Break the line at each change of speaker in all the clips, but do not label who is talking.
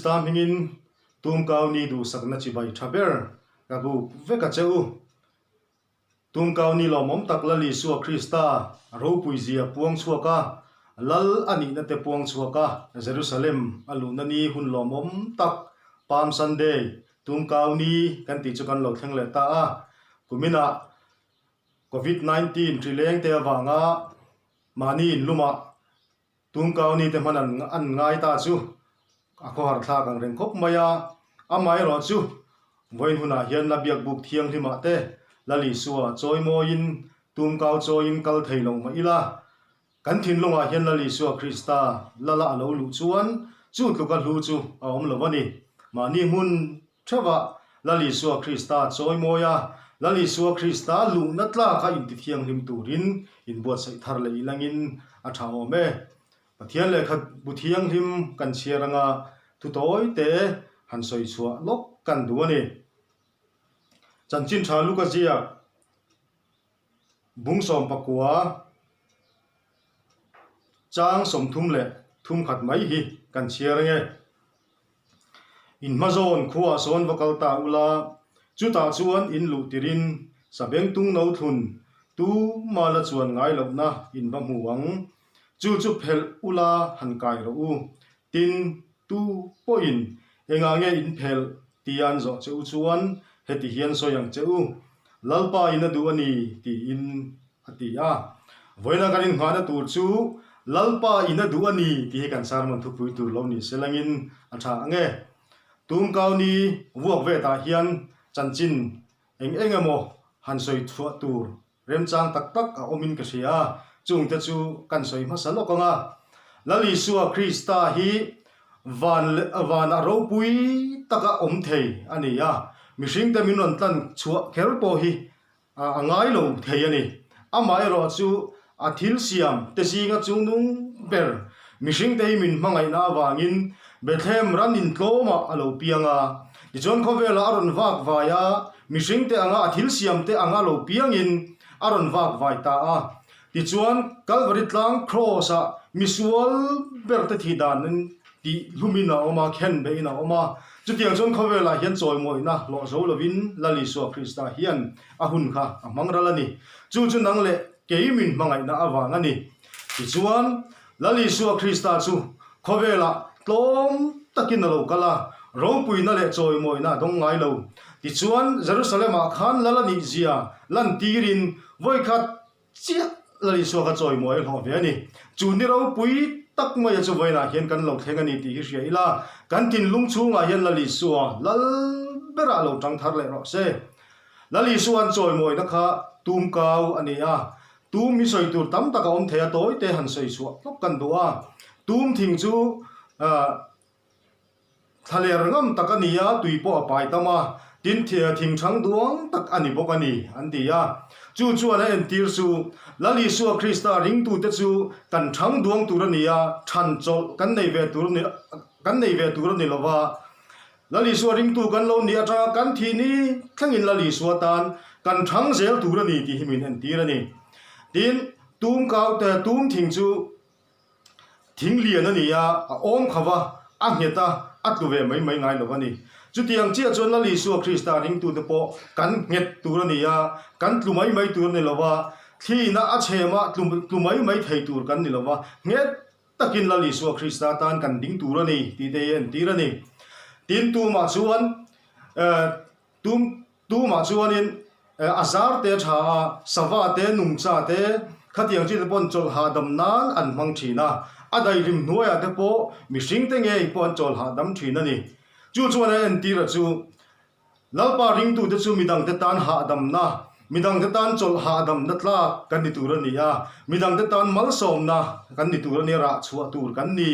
Krista mingin tum kau ni du sakna chi bai thaber kabu veka cheu tum kau ni lo mom tak lali suwa Krista ro puizia puang chuaka lal ani na te puang chuaka Jerusalem alu na ni hun lo mom tak Palm Sunday tum kau ni kan ti chu kan lo thleng le ta a kumina COVID-19 trileng te awanga mani in luma tum kau ni te manan an ngai ta chu ako har tha kang reng khop maya amai ro chu voin huna hian na biak buk thiang hima te lali suwa choi mo in tum kau choi in kal thei lo ma ila kan thin longa hian lali suwa Krista lala lo lu chuan chu tu ka lu chu a om lo wani mani mun thava lali suwa Krista choi mo ya lali suwa Krista lu na tla ka in ti thiang lim turin in buat sai thar le ilangin a thawo me pathian le khat bu thiang lim kan chiaranga tu toi te han soi chua lok kan duani chanchin tha lu ka zia bung som pakua chang som thum le thum khat mai hi kan chiarange in mazon khuwa son vakal ta ula chu ta chuan in lu tirin sabeng tung no thun tu mala chuan ngai lo na in ba muwang chu phel ula han kai ro u tin tu point enga nge in phel tian zo cheu chuan heti hian soyang cheu lalpa ina du ani ti in atia voina karin ngana tur chu lalpa ina du ani ti kan sarman thu pui tur lo ni selangin atha ange tum kau ni wuak ve ta hian chanchin engamo han soi thua tur remchang tak tak a omin ka sia chung te chu kan soi ma salokanga lali suwa Krista hi van aro pui taka om thei ania mishing te minon tan chua kher po hi angai lo thei ani amai ro chu athil siam te singa chungnung ber mishing te min mangai na wangin Bethlehem ranin tloma alo pianga ichon khovela aron wak vaya mishing te anga athil siam te anga lo piangin aron wak vai ta a tichuan Calvary tlang cross a misual berte thi dan ti lumina oma khen be ina oma chutiang chon khovela hian choi moi na lo zo lovin lali so Krista hian ahun kha amangralani chu nang le keimin mangai na awang ani tichuan lali so Krista chu khovela tlom takin lo kala ro puina le choi moi na dong ngai lo tichuan Jerusalem a khan lalani zia lan tirin voi khat chia lali so ka choi moi ho ve ani chu ni ro pui tak mai chu voina hian kan lo thengani ti hi ria ila kan tin lung chunga hian lali so lal bera lo tang thar le ro se lali so an choi moi na kha tum kau ania tum mi soi tur tam taka om thea toy te han soi su lok kan duwa tum thing chu thaler ngam takania tuipo apai tama tin thia thing thang duang tak ani bokani antia chu chuan en tir su lali su Krista ring tu te chu kan thang duang turania than chol kan nei ve turani lova lali su ring tu kan lo ni atra kan thi ni thangin lali su tan kan thang zel turani ti himin en tirani tin tum kau te tum thing chu thing lian ania om khawa a ngeta atluve mai ngai lovani chutiang chia chon lali su Krista ring tu te po kan nget turania kan tlumai mai turani lova thina a chema tlumai mai thei tur kan ni lova nget takin lali su Krista tan kan ding turani ti te en tirani tin tu ma chuan tu ma chuan in azar te tha sawa te nungcha te khatiang chi te pon chol ha dam nan an mang thina adai rim noya te po mishing te nge pon chol ha dam thina ni chu chuan en tira chu lalpa ring tu te chu midang te tan ha dam na midang te tan chol ha dam na tla kan ni turani ya midang te tan mal som na kan ni turani ra chua tur kan ni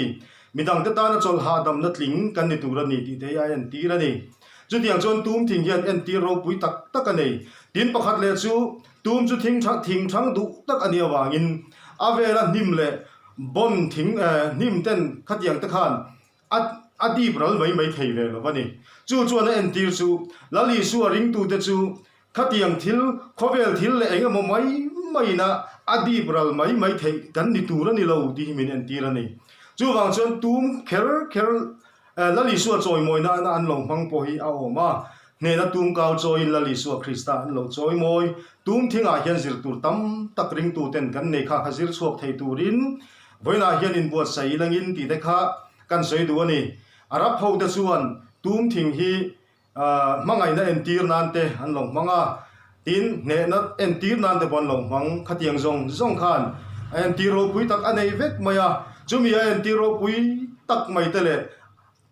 midang te tan chol ha dam na tling kan ni turani ti te ya en tirani chutiang chon tum thing hian en tiro pui tak tak ani tin pakhat le chu tum chu thing thang du tak ani awangin avela nim le bon thing nim ten khatiang te khan adi bral mai thei ve lovani chu chuan en tir chu lali su ring tu te chu khatiang thil khovel thil le engamo mai na adi bral mai thei kan ni turani lo ti himin en tirani chu wang chon tum kher lali suwa choi moi na an lo mang po hi a oma ne na tum kau choi lali suwa Krista an lo choi moi tum thinga hian zir tur tam tak ring tu ten kan nei kha khazir chuak thei turin voina hian in buat sai langin ti te kha kan soi du ani arab ho da chuan tum thing hi mangai na entir nan te an lo manga tin ne na entir nan te bon lo mang khatiang zong khan entiro pui tak anei vek maya chumi entiro pui tak mai tele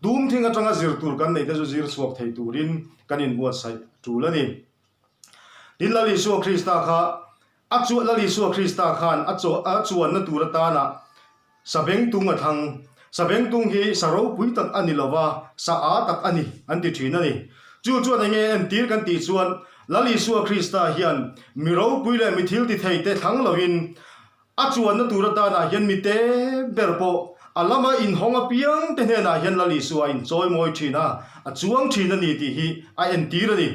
dum thing atanga zir tur kan nei te zo zir chuak thei turin kanin buat sai tulani tin lali suwa Krista kha achu lali suwa Krista khan achuan na turata na sabeng tunga thang sabeng tung hi saro pui tak ani lova sa a tak ani anti thina ni chu na nge entir kan ti chuan lali suwa Krista hian miro pui le mithil ti thei te thang lovin achuan na turata na hian mi te berpo alama in honga piang te na hian lali suwa in choi moi thina achuang thina ni ti hi a entir ani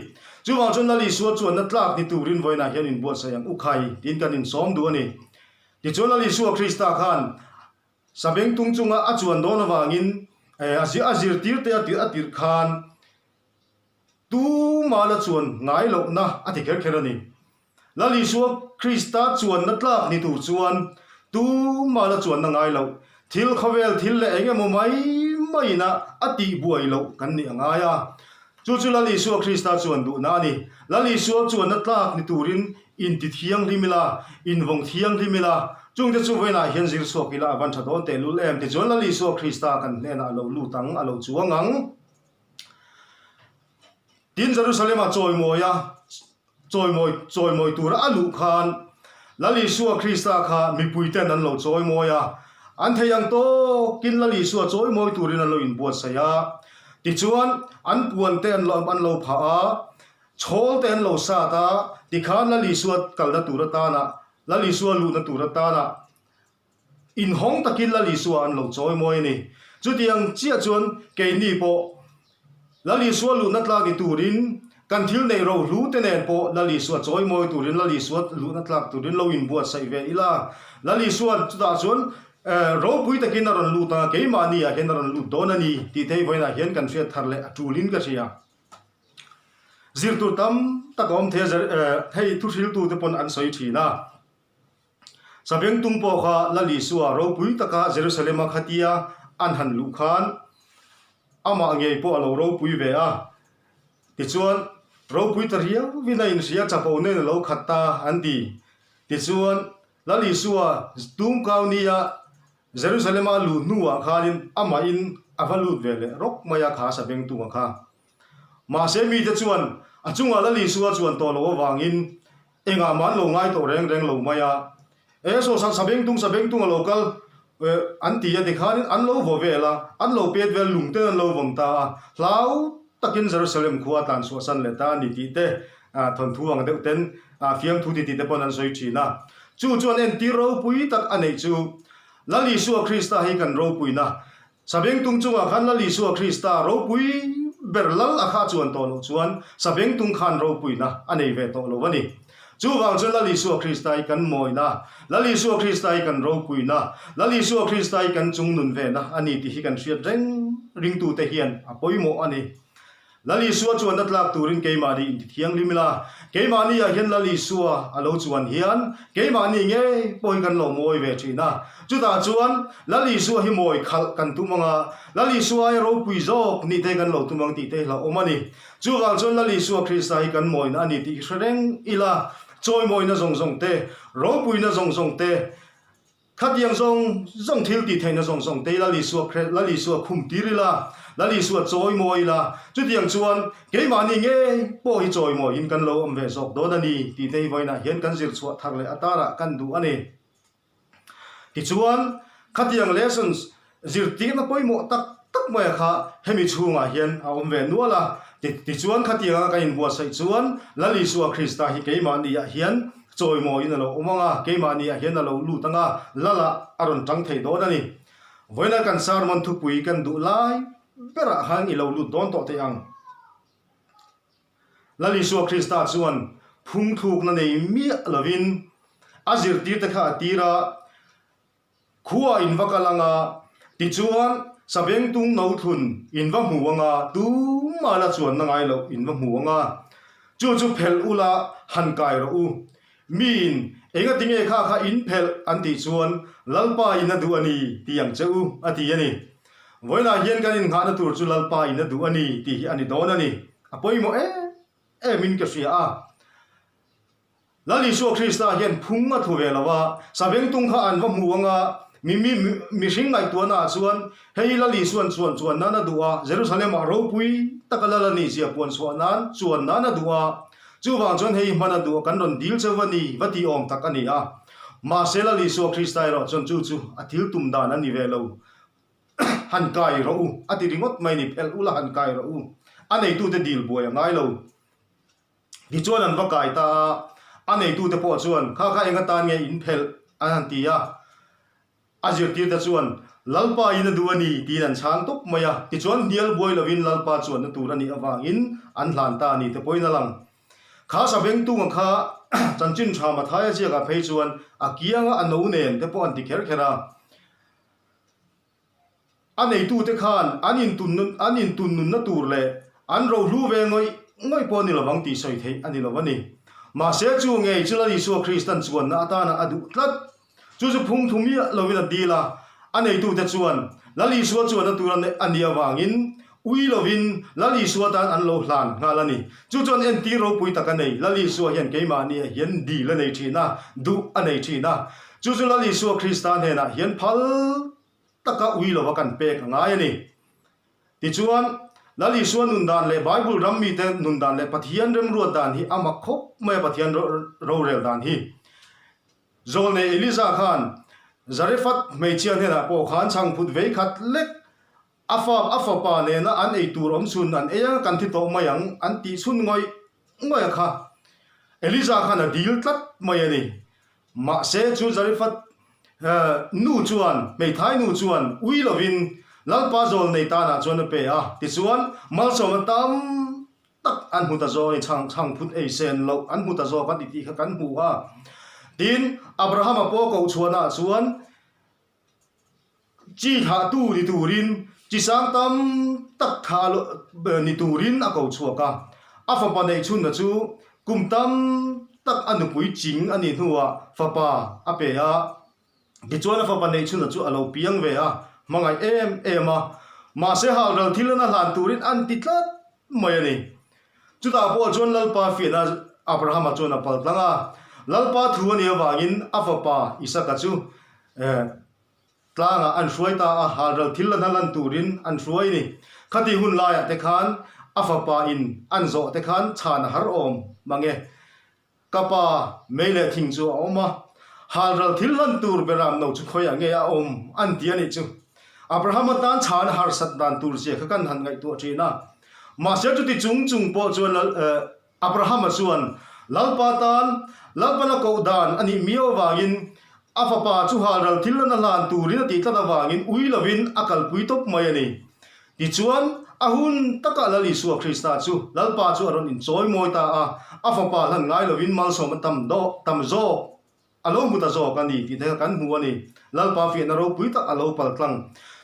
chuwang chon lali suwa chuan na tlak ni turin voina hian in buat sayang ukhai tin kan in som du ani ti chon lali suwa Krista khan sabeng tung chunga achuan don awangin azir tir te atir khan tu mala chuan ngai lo na ati kher kherani lali suwa Krista chuan na tlak ni tur chuan tu mala chuan na ngai lo thil khavel thil le enge mo mai na ati buai lo kan ni angaya chu lali suwa Krista chuan du na ni lali suwa chuan na tlak ni turin in ti thiang rimila in vong thiang rimila chung te chu voina hian zir suak ila avan thadon te lul em ti chuan lali suwa Krista kan ne na lo lu tang alo chuangang tin Jerusalem a choi moi tura alu khan lali suwa Krista kha mi puiten an lo choi moya an theyang to kin lali suwa choi moi turin an lo in buat saya ti chuan an puan te an lo pha a chol te an lo sa ta ti khan lali suwa kalda turata na lali suwa lu na turata na in hong takin lali suwa an lo choi moi ni chu tiang chia chuan ke ni po lali suwa lu na tla ki turin kan thil nei ro lu te nen po lali suwa choi moi turin lali suwa lu na tlak turin lo in buat sai ve ila lali suwa chuta chuan ro pui takin ron lu ta ke mani a hen ron lu donani ti thei voina hian kan fiat tharle atulin ka sia zir tur tam takom the thei thu thil tu te pon an soi thina sabeng tung po kha lali suwa ro pui taka Jerusalem khatia an han lu khan ama ngei po alo ro pui ve a ti chuan ro pui tar hian vina in sia chapo ne lo khatta andi ti chuan lali suwa tum kaunia Jerusalem lu nuwa khanin ama in avalut vele rok maya kha sabeng tung kha ma se mi te chuan achunga lali suwa chuan to lo wangin enga man lo ngai to reng lo maya so sabeng tung local anti ya dikhanin an lo vo vela an lo pet vel lungte an lo vongta hlau takin Jerusalem khuwa tan so san le ta ni ti te thon thuang de ten fiam thu ti te pon an soi thina chu chuan en ti ro pui tak anei chu lali suwa Krista hi kan ro pui na sabeng tung chunga khan lali suwa Krista ro pui berlal akha chuan to lo chuan sabeng tung khan ro pui na anei ve to lo wani chu wang chun lali suwa Krista hi kan moi na lali suwa Krista hi kan ro pui na lali suwa Krista hi kan chung nun ve na ani ti hi kan fiat ring tu te hian apoi mo ani lali suwa chuan datlak turin keimani in ti thiang limila keimani a hian lali suwa alo chuan hian keimani nge poi kan lo moi ve thina chuta chuan lali suwa hi moi khal kan tumanga lali suwa ro pui jok ni te kan lo tumang ti te la omani chu wang chun lali suwa Krista hi kan moi na ani ti hreng ila choi moi na zong te ro pui na zong te khatiang zong thil ti theina zong te lali suwa khum tirila lali suwa choi moi la chu tiang chuan keimani nge po hi choi moi in kan lo am ve sok do dani ti tei voina hian kan zir chuwa thar le atara kan du ani ti chuan khatiang lessons zir ti na poimo tak mai kha hemi chunga hian a om ve nuala ti chuan khatianga ka in bua sai chuan lali suwa Krista hi keimani ya hian choi moi in lo omanga keimani ya hian lo lu tanga lala aron tang thei do dani voina kan sarmon thu pui kan du lai bera hang i lo lu don to te ang lali suwa Krista chuan phung thuk na nei mi lovin azir ti ta kha tira khuwa in vakalanga ti chuan sabeng tung no thun in va muanga tu mala chuan na ngai lo in va muanga chu phel ula han kai ro u min enga tinge kha kha in phel anti chuan lalpa ina du ani tiang cheu ati ani voina hian kan in ngana tur chu lalpa ina du ani ti ani don ani apoi mo min ka sia a lali so krista hian phunga thuwe lawa sabeng tung kha an va muanga mi hring ngai tuana chuan hei lali chuan nana duwa Jerusalem a ro pui takalala ni sia pon suanan chuan nana duwa chu wang chuan hei mana duwa kan ron dil chawani vati om takani a ma sela li so krista ro chon chu athil tum dan ani ve lo han kai ro u ati ringot mai ni pel ula han kai ro u anei tu te dil boy ngai lo di chuan an va kai ta anei tu te po chuan kha enga tan nge in phel an tia azir tir ta chuan lalpa ina duani tin an chang tok maya ti chuan dial boy lovin lalpa chuan na turani awangin an hlan ta ni te poina lang kha sabeng tu kha chanchin thama thaya che ka phei chuan akianga anu nen te po an ti kher khera anei tu te khan anin tun nun na tur le an ro hlu ve ngoi po ni lawang ti soi thei ani lawani ma se chu nge chulani so Christian chuan na atana adu tlat chu phung thumi lovina dila anei tu te chuan lali suwa chuan turan ania wangin ui lovin lali suwa tan an lo hlan ngalani chu chuan en ti ro pui takanei lali suwa hian keima ni hian di la nei thina du anei thina chu lali suwa Christian he na hian phal taka ui lova kan pe ka ngai ani ti chuan lali suwa nun dan le Bible ram mi te nun dan le pathian rem ruat dan hi ama khop me pathian ro rel dan hi zolne Eliza Khan Zarephat meichian hena po khan chang phut vei khat lek afa pa ne na an ei tur om sun an eya kan thi to mayang an ti sun ngoi kha Eliza Khan a dil tlat mai ani ma se chu Zarephat nu chuan mei thai nu chuan ui lovin lalpa zol nei ta na chuan pe a ti chuan mal som tam tak an huta zo chang phut ei sen lo an huta zo kan ti kha kan hu a tin Abraham apo ko chuana chuan chi tha tu ni turin chi sang tam tak tha ni turin a ko chuaka afa pa nei chun na chu kum tam tak anu pui ching ani nuwa fa pa ape a ti chuan afa pa nei chun na chu alo piang ve a mangai em a ma se hal ral thilana hlan turin an ti tlat mai ani chu ta po chuan lalpa fi na Abraham a chuan a pal tlanga lalpa thuani awangin afapa Isaka chu tlanga an hruai ta a halral thillan halan turin an hruai ni khati hun laia te khan afapa in an zo te khan chan har om mange kapa mele thing chu oma halral thillan tur beram no chu khoya nge a om an tiani chu Abraham tan chan har sat dan tur che kha kan han ngai tu thina ma se chu ti chung po chuan Abraham chuan lalpa lalpana ko dan ani mio wangin afapa chu halral thilana lan turin ti tlana wangin ui lovin akal pui top mai ani ti chuan ahun taka lali suwa Krista chu lalpa chu aron in choi moi ta a afapa hlan ngai lovin mal som tam zo alo muta zo kan ni ti the kan hu ani lalpa fi na ro pui ta alo pal tlang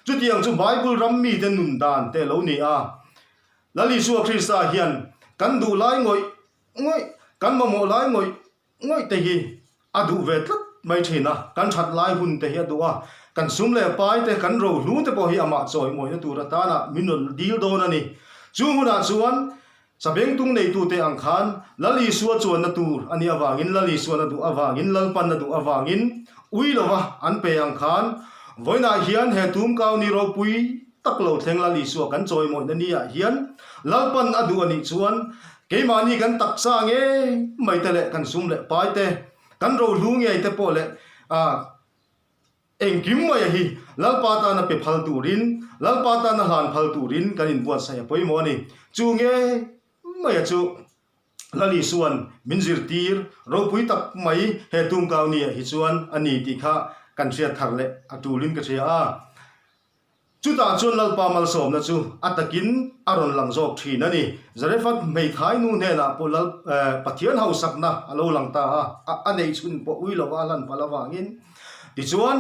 chu tiang chu Bible ram mi den nun dan te lo ni a lali suwa Krista hian kan du lai ngoi kan mo lai ngoi te hi adu ve tlat mai thina kan that lai hun te hi duwa kan sum le pai te kan ro lu te po hi ama choi moi na tur ta na minul deal don ani chu huna chuan sabeng tung nei tu te ang khan lali suwa chuan na tur ani awangin lali suwa na du awangin lalpan na du awangin ui lova an pe ang khan voina hian he tum kaw ni ro pui tak lo thleng lali suwa kan choi moi na nia hian lalpan adu ani chuan keimani kan taksa nge mai te le kan sum le pai te kan ro lu nge te po le engkim mai hi lalpa ta na pe phal turin lalpa ta na hlan phal turin kan in buat sai poi mo ni chu nge mai chu lali suan minzir tir ro pui tak mai he tum kaw ni hi chuan ani ti kha kan ria thar le atulin ka ria a chu ta chuan lalpa mal som na chu atakin aron lang jok thina ni Zarephat mei thai nu ne na polal pathian hau sakna alo lang ta a anei chun po ui lo alan palawangin ti chuan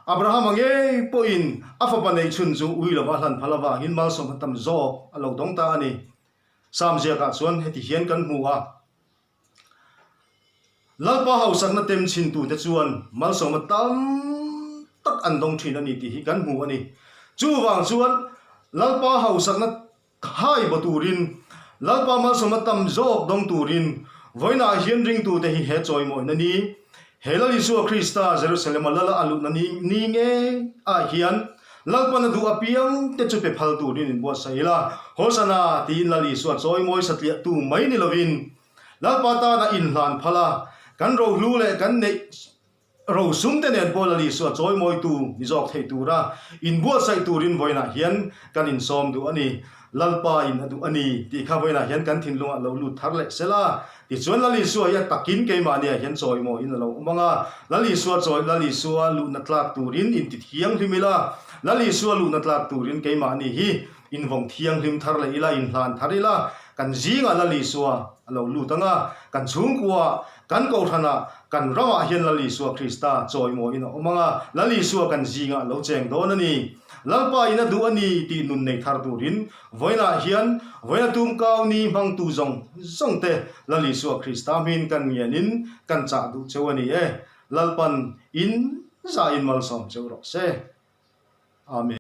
Abraham ange po in afapanei chun chu uilova hlan phalawa hin mal som tam zo alo dong ta ani sam zia ka chuan heti hian kan hmu a lalpa hau sakna tem chin tu te chuan mal som tam tak an dong thin ani ti hi kan hmu ani chu wang chuan lalpa hau sakna hai baturin lalpa mal som tam zo dong turin voina hian ring tu te hi he choi mo nani Hela Yeshua Krista Jerusalem lala alut nani ninge a hian lalpa na du apiang te chupe phal tu rin bo saila hosana tin la Yeshua choi moi satlia tu mai ni lovin lalpa ta na in hlan phala kan ro hlu le kan nei ro sum te nen bo la Yeshua choi moi tu ni jok thei tu ra in bo sai tu rin voina hian kan in som du ani lalpa in adu ani ti kha voina hian kan thin lunga lo lut thar le sela ti chuan la Yeshua ya takin ke ma ne hian choi mo in lo manga la Yeshua choi la Yeshua lu na tlak turin in ti thiang hlimila la Yeshua lu na tlak turin ke ma ni hi in vong thiang hlim thar le ila in hlan tharila kan jinga la Yeshua lo lu tanga kan chung kwa kan ko thana kan rawa hian la Yeshua Krista choi mo in manga la Yeshua kan jinga lo cheng don ani lalpa ina du ani ti nun nei thar turin voina hian voina tum kau ni mang tu zong zong te la Yeshua Krista min kan ngianin kan cha du chewani lalpan in za in mal som chewro se amen.